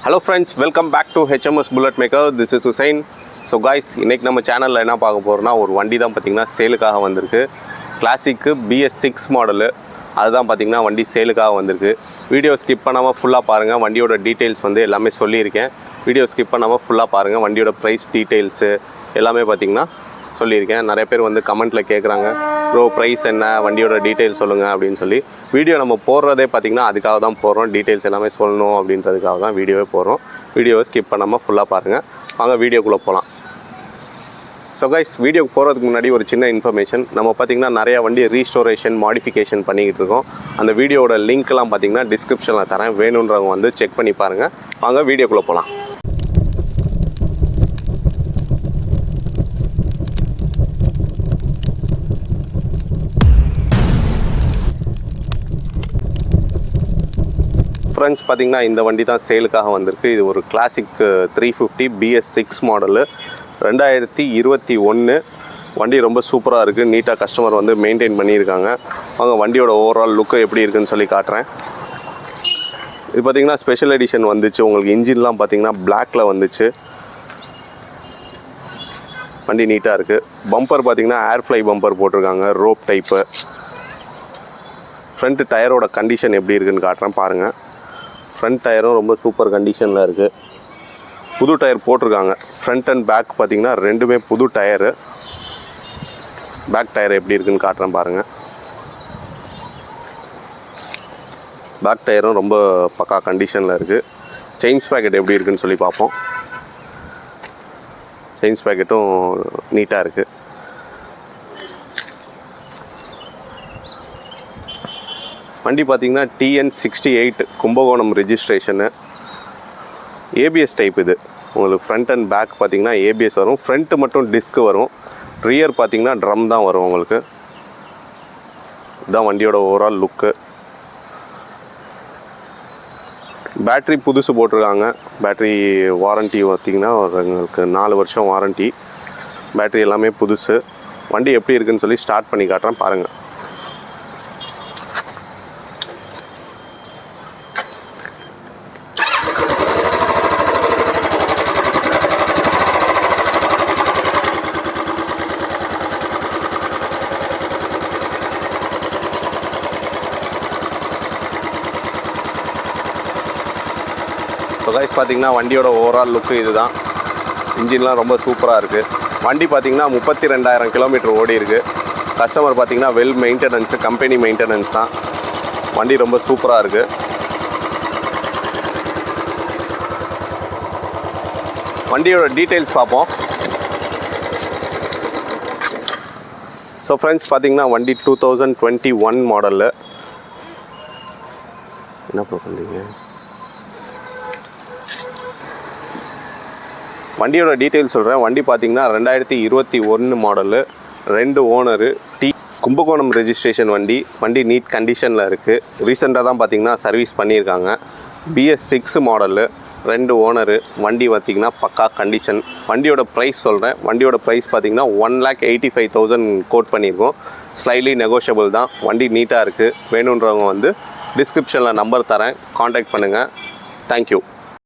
Hello friends, welcome back to HMS Bullet Maker. This is Hussein. So guys, இன்னைக்கு நம்ம சேனல்ல என்ன பார்க்க போறோம்னா ஒரு வண்டி தான் பாத்தீங்கன்னா சேலுக்காக வந்திருக்கு. Classic Bs6 model. அதுதான் பாத்தீங்கன்னா வண்டி சேலுக்காக வந்திருக்கு. வீடியோ ஸ்கிப் பண்ணாம ஃபுல்லா பாருங்க. வண்டியோட டீடைல்ஸ் வந்து எல்லாமே சொல்லியிருக்கேன். வீடியோ ஸ்கிப் பண்ணாம ஃபுல்லா பாருங்க. வண்டியோட பிரைஸ் டீடைல்ஸ் எல்லாமே பாத்தீங்கன்னா சொல்லியிருக்கேன். நிறைய பேர் வந்து கமெண்ட்ல கேக்குறாங்க. ப்ரோ பிரைஸ் என்ன, வண்டியோட டீடைல்ஸ் சொல்லுங்க அப்படின்னு சொல்லி. வீடியோ நம்ம போடுறதே பாத்தீங்கன்னா அதுக்காக தான் போறோம். டீடைல்ஸ் எல்லாமே சொல்லணும் அப்படின்றதுக்காக தான் வீடியோவே போறோம். வீடியோவை ஸ்கிப் பண்ணாம ஃபுல்லா பாருங்க. வாங்க வீடியோக்குள்ள போலாம். ஸோ கைஸ், வீடியோக்கு போகிறதுக்கு முன்னாடி ஒரு சின்ன இன்ஃபர்மேஷன். நம்ம பார்த்திங்கன்னா நிறையா வண்டி ரீஸ்டோரேஷன் மாடிஃபிகேஷன் பண்ணிக்கிட்டு இருக்கோம். அந்த வீடியோட லிங்க்லாம் பார்த்திங்கன்னா டிஸ்கிரிப்ஷனில் தரேன். வேணுன்றவங்க வந்து செக் பண்ணி பாருங்கள். வாங்க வீடியோக்குள்ளே போகலாம். ஃப்ரெண்ட்ஸ், பார்த்திங்கன்னா இந்த வண்டி தான் சேலுக்காக வந்திருக்கு. இது ஒரு கிளாசிக் 350 Bs6 மாடலு, 2021. வண்டி ரொம்ப சூப்பராக இருக்குது. நீட்டாக கஸ்டமர் வந்து மெயின்டைன் பண்ணியிருக்காங்க. அவங்க வண்டியோட ஓவரால் லுக்கு எப்படி இருக்குதுன்னு சொல்லி காட்டுறேன். இது பார்த்திங்கன்னா ஸ்பெஷல் எடிஷன் வந்துச்சு. உங்களுக்கு இன்ஜின்லாம் பார்த்திங்கன்னா பிளாக்கில் வந்துச்சு. வண்டி நீட்டாக இருக்குது. பம்பர் பார்த்திங்கன்னா ஏர்ஃப்ளை பம்பர் போட்டிருக்காங்க, ரோப் டைப்பு. ஃப்ரண்ட் டயரோட கண்டிஷன் எப்படி இருக்குதுன்னு காட்டுறேன் பாருங்கள். ஃப்ரண்ட் டயரும் ரொம்ப சூப்பர் கண்டிஷனில் இருக்குது. புது டயர் போட்டிருக்காங்க. ஃப்ரண்ட் அண்ட் பேக் பார்த்திங்கன்னா ரெண்டுமே புது டயரு. பேக் டயர் எப்படி இருக்குதுன்னு காட்டுறேன் பாருங்கள். பேக் டயரும் ரொம்ப பக்கா கண்டிஷனில் இருக்குது. செயின்ஸ் பேக்கெட் எப்படி இருக்குதுன்னு சொல்லி பார்ப்போம். செயின்ஸ் பேக்கெட்டும் நீட்டாக இருக்குது. வண்டி பார்த்திங்கன்னா TN68 Kumbakonam registration. ABS type. இது உங்களுக்கு ஃப்ரண்ட் அண்ட் பேக் பார்த்திங்கன்னா ஏபிஎஸ் வரும். ஃப்ரண்ட்டு மட்டும் டிஸ்க்கு வரும். ரியர் பார்த்திங்கன்னா ட்ரம் தான் வரும் உங்களுக்கு. இதுதான் வண்டியோட ஓவரால் லுக்கு. பேட்ரி புதுசு போட்டிருக்காங்க. பேட்ரி வாரண்ட்டி பார்த்திங்கன்னா உங்களுக்கு 4 வருஷம் வாரண்ட்டி. பேட்ரி எல்லாமே புதுசு. வண்டி எப்படி இருக்குதுன்னு சொல்லி ஸ்டார்ட் பண்ணி காட்டுறேன் பாருங்கள். ஸோ கைஸ், பார்த்திங்கன்னா வண்டியோட ஓவரால் லுக்கு இது தான். இன்ஜின்லாம் ரொம்ப சூப்பராக இருக்குது. வண்டி பார்த்திங்கன்னா 32,000 கிலோமீட்டர் ஓடி இருக்குது. கஸ்டமர் பார்த்திங்கன்னா வெல் மெயின்டெனன்ஸு, கம்பெனி மெயின்டெனன்ஸ் தான். வண்டி ரொம்ப சூப்பராக இருக்குது. வண்டியோட டீட்டெயில்ஸ் பார்ப்போம். ஸோ ஃப்ரெண்ட்ஸ், பார்த்திங்கன்னா வண்டி 2021 மாடலில். என்ன பண்ணுறீங்க? வண்டியோட டீட்டெயில்ஸ் சொல்கிறேன். வண்டி பார்த்திங்கன்னா 2021 மாடலு, 2 ஓனரு, கும்பகோணம் ரெஜிஸ்ட்ரேஷன் வண்டி. வண்டி நீட் கண்டிஷனில் இருக்குது. ரீசெண்டாக தான் பார்த்திங்கன்னா சர்வீஸ் பண்ணியிருக்காங்க. Bs6 model, 2 owner. வண்டி பார்த்திங்கன்னா பக்கா கண்டிஷன். வண்டியோட ப்ரைஸ் சொல்கிறேன். வண்டியோட ப்ரைஸ் பார்த்திங்கன்னா 1,85,000 கோட் பண்ணியிருக்கோம். ஸ்லைட்லி நெகோஷியபிள் தான். வண்டி நீட்டாக இருக்குது. வேணுன்றவங்க வந்து டிஸ்கிரிப்ஷனில் நம்பர் தரேன், காண்டாக்ட் பண்ணுங்கள். தேங்க்யூ.